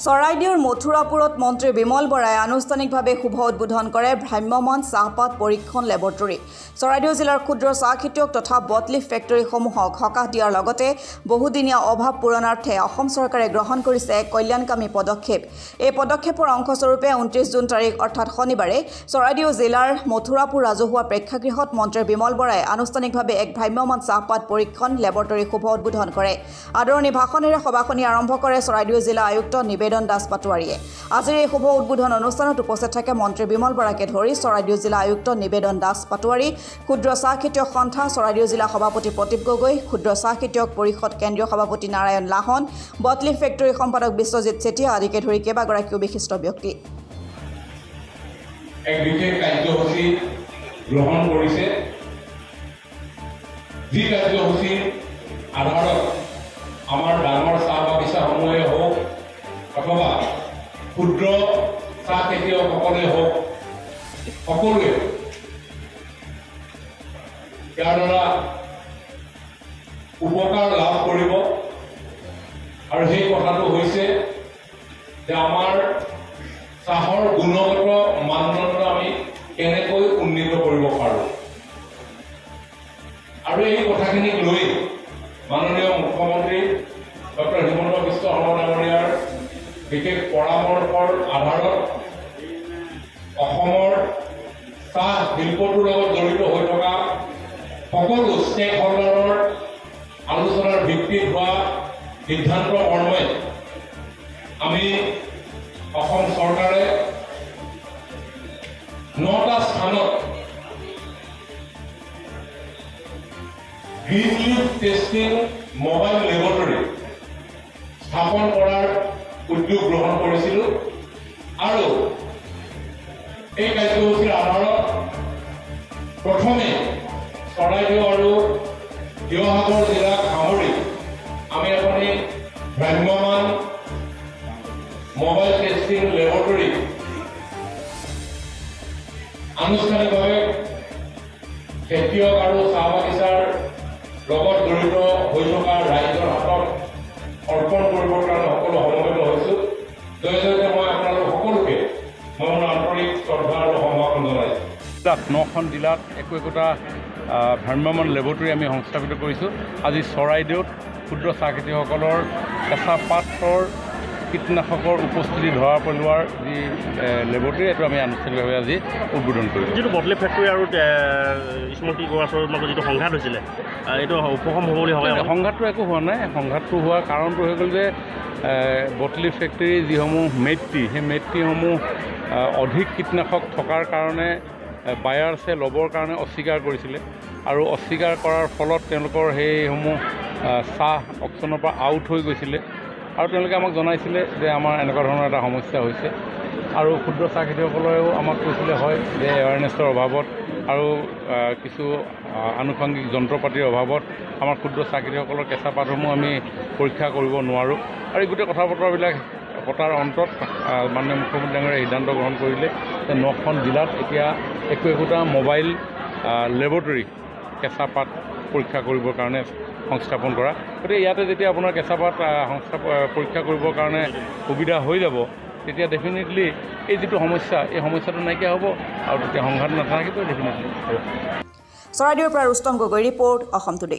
চৰাইদেউৰ মথুৰাপুৰত মন্ত্ৰী বিমল বৰাই আনুষ্ঠানিকভাৱে শুভ উদ্বোধন কৰে ভ্ৰাম্যমাণ চাহপাত পৰীক্ষণ লেবৰেটৰী। চৰাইদেউ জিলাৰ ক্ষুদ্ৰ চাহ খেতিয়ক তথা বটলিফ ফেক্টৰীসমূহক সকাহ দিয়াৰ লগতে বহুদিনীয়া অভাৱ পূৰণাৰ্থে অসম চৰকাৰে গ্ৰহণ কৰিছে এক কল্যাণকামী পদক্ষেপ। এই পদক্ষেপৰ অংশস্বৰূপে 29 জুন তাৰিখ অৰ্থাৎ শনিবাৰে চৰাইদেউ জিলাৰ মথুৰাপুৰ ৰাজহুৱা প্ৰেক্ষাগৃহত মন্ত্ৰী বিমল বৰাই আনুষ্ঠানিকভাৱে এক ভ্ৰাম্যমাণ চাহপাত পৰীক্ষণ লেবৰেটৰী শুভ উদ্বোধন কৰে। আদৰণি ভাষণেৰে সভাখনি আৰম্ভ কৰে চৰাইদেউ জিলা আয়ুক্ত নিবেদন দাস পাটোৱাৰীয়ে। আজিৰ এই শুভ উদ্বোধন অনুষ্ঠানত উপস্থিত থাকে মন্ত্ৰী বিমল বৰাকে ধৰি চৰাইদেউ জিলা আয়ুক্ত নিবেদন দাস পাটোৱাৰী, ক্ষুদ্ৰ চাহ খেতিয়ক সন্থা চৰাইদেউ জিলা সভাপতি প্ৰদীপ গগৈ, ক্ষুদ্ৰ চাহ খেতিয়ক পৰিষদ কেন্দ্ৰীয় সভাপতি নাৰায়ণ লাহন, বটলিফ ফেক্টৰী সম্পাদক বিশ্বজিৎ চেতিয়া আদিকে ধৰি কেইবাগৰাকীও বিশিষ্ট ব্যক্তি এক বিশেষ কাৰ্যসূচী গ্ৰহণ কৰিছে। যি কাৰ্যসূচীৰ আধাৰত আমাৰ ডাঙৰ চাহ বাগিচাসমূহে হওক অথবা ক্ষুদ্ৰ চাহ খেতিয়কসকলে হওক সকলোৱে ইয়াৰ দ্বাৰা উপকাৰ লাভ কৰিব। আৰু সেই কথাটো হৈছে যে আমাৰ চাহৰ গুণগত মানদণ্ড আমি কেনেকৈ উন্নীত কৰিব পাৰোঁ। আৰু এই কথাখিনিক লৈ মাননীয় মুখ্যমন্ত্ৰী ডক্টৰ হিমন্ত বিশ্ব শৰ্মা ডাঙৰীয়াৰ বিশেষ পৰামৰ্শৰ আধাৰত অসমৰ চাহ শিল্পটোৰ লগত জড়িত হৈ থকা সকলো ষ্টেক হোল্ডাৰৰ আলোচনাৰ ভিত্তিত হোৱা সিদ্ধান্ত কৰ্মে আমি অসম চৰকাৰে 9টা স্থানত green leaf testing mobile laboratory স্থাপন কৰাৰ উদ্যোগ গ্ৰহণ কৰিছিলোঁ। আৰু এই কাৰ্যসূচীৰ আধাৰত প্ৰথমে চৰাইদেউ আৰু শিৱসাগৰ জিলাক সামৰি আমি এখনি ভ্ৰাম্যমাণ মোবাইল টেষ্টিং লেবৰেটৰী আনুষ্ঠানিকভাৱে খেতিয়ক আৰু চাহ বাগিচাৰ লগত জড়িত হৈ থকা ৰাইজৰ হাতত অৰ্পণ কৰিবৰ কাৰণে সকলো সমবেত হৈছোঁ। জয়জয়তে মই আপোনালোক সকলোকে মই মোৰ আন্তৰিক শ্ৰদ্ধা আৰু সম্ভাষণ জনাইছোঁ। 9খন জিলাত একোটা ভ্ৰাম্যমাণ লেবৰেটৰী আমি সংস্থাপিত কৰিছোঁ। আজি চৰাইদেউত ক্ষুদ্ৰ চাহ খেতিসকলৰ কেঁচা পাতৰ কীটনাশকৰ উপস্থিতি ধৰা পেলোৱাৰ যি লেবৰেটৰী এইটো আমি আনুষ্ঠানিকভাৱে আজি উদ্বোধন কৰিছোঁ। যিটো বটলিফ ফেক্টৰী আৰু স্মৃতি গৰাচৰ মাজত যিটো সংঘাত হৈছিলে এইটো উপশম হ'ব বুলি ভাবে? সংঘাতটো একো হোৱা নাই। সংঘাতটো হোৱাৰ কাৰণটো হৈ গ'ল যে বটলিফ ফেক্টৰীৰ যিসমূহ মেট্ৰি সেই মেট্ৰিসমূহ অধিক কীটনাশক থকাৰ কাৰণে বায়াৰ্ছে ল'বৰ কাৰণে অস্বীকাৰ কৰিছিলে। আৰু অস্বীকাৰ কৰাৰ ফলত তেওঁলোকৰ সেইসমূহ চাহ অকশ্যনৰ পৰা আউট হৈ গৈছিলে। আৰু তেওঁলোকে আমাক জনাইছিলে যে আমাৰ এনেকুৱা ধৰণৰ এটা সমস্যা হৈছে। আৰু ক্ষুদ্ৰ চাহ খেতিসকলেও আমাক কৈছিলে হয় যে এৱাৰনেছৰ অভাৱত আৰু কিছু আনুষংগিক যন্ত্ৰ পাতিৰ অভাৱত আমাৰ ক্ষুদ্ৰ চাহ খেতিসকলৰ কেঁচা পাতসমূহ আমি পৰীক্ষা কৰিব নোৱাৰোঁ। আৰু এই গোটেই কথা বতৰাবিলাক পতাৰ অন্তত মাননীয় মুখ্যমন্ত্ৰী ডাঙৰীয়াই সিদ্ধান্ত গ্ৰহণ কৰিলে যে 9খন জিলাত এতিয়া একোটা মোবাইল লেবৰেটৰী কেঁচা পাত পৰীক্ষা কৰিবৰ কাৰণে সংস্থাপন কৰা। গতিকে ইয়াতে যেতিয়া আপোনাৰ কেঁচা পাত পৰীক্ষা কৰিবৰ কাৰণে সুবিধা হৈ যাব তেতিয়া ডেফিনেটলি এই যিটো সমস্যা এই সমস্যাটো নাইকিয়া হ'ব আৰু তেতিয়া সংঘাত নাথাকিব ডেফিনেটলি হ'ব। চৰাইদেউৰ পৰা ৰুস্তম গগৈ ৰিপৰ্ট, অসম টুডে।